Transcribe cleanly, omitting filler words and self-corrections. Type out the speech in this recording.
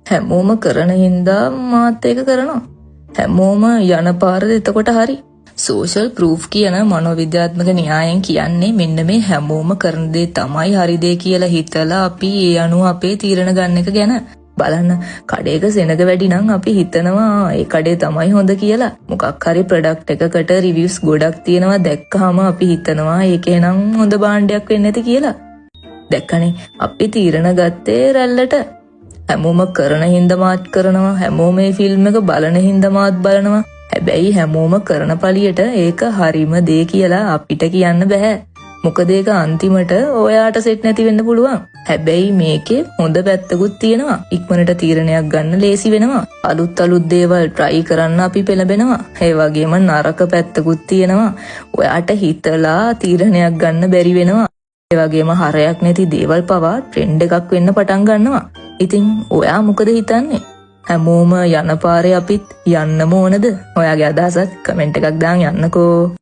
හැමෝම කරන හින්දා මාත් ඒක කරනවා. හැමෝම යන පාරද එතකොට හරි. සෝෂල් ප්‍රූෆ් කියන මනෝවිද්‍යාත්මක න්‍යායෙන් කියන්නේ මෙන්න මේ හැමෝම කරන දේ තමයි හරි දේ කියලා හිතලා අපි ඒ අනුව අපේ තීරණ ගන්න එක ගැන. බලන්න කඩේක සෙනග වැඩි නම් අපි හිතනවා ඒ කඩේ තමයි හොඳ කියලා. මොකක් හරි ප්‍රොඩක්ට් එකකට රිවිව්ස් ගොඩක් තියෙනවා දැක්කහම අපි හිතනවා ඒකේ නම් හොඳ භාණ්ඩයක් වෙන්නේ නැති කියලා. දැක්කනේ අපි තීරණ ගත්තේ රැල්ලට. හැමෝම කරන හින්දා මාත් කරනවා. හැමෝම මේ ෆිල්ම් එක බලන හින්දා මාත් බලනවා. හැබැයි හැමෝම කරන පළියට ඒක හරිම දේ කියලා අපිට කියන්න බෑ. මොකද ඒක අන්තිමට ඔයාට සෙට් නැති වෙන්න පුළුවන්. හැබැයි මේකේ හොඳ පැත්තකුත් තියෙනවා. ඉක්මනට තීරණයක් ගන්න ලේසි වෙනවා. අලුත් දේවල් try කරන්න අපි පෙළඹෙනවා. ඒ වගේම නරක පැත්තකුත් තියෙනවා. ඔයාට හිතලා තීරණයක් ගන්න බැරි වෙනවා. ඒ වගේම හරයක් නැති දේවල් පවා ට්‍රෙන්ඩ් එකක් වෙන්න පටන් ගන්නවා. ඉතින් ඔයා මොකද හිතන්නේ? හැමෝම යන පාරේ අපිත් යන්නම ඕනද? ඔයාගේ අදහසත් කමෙන්ට් එකක් දාන් යන්නකෝ.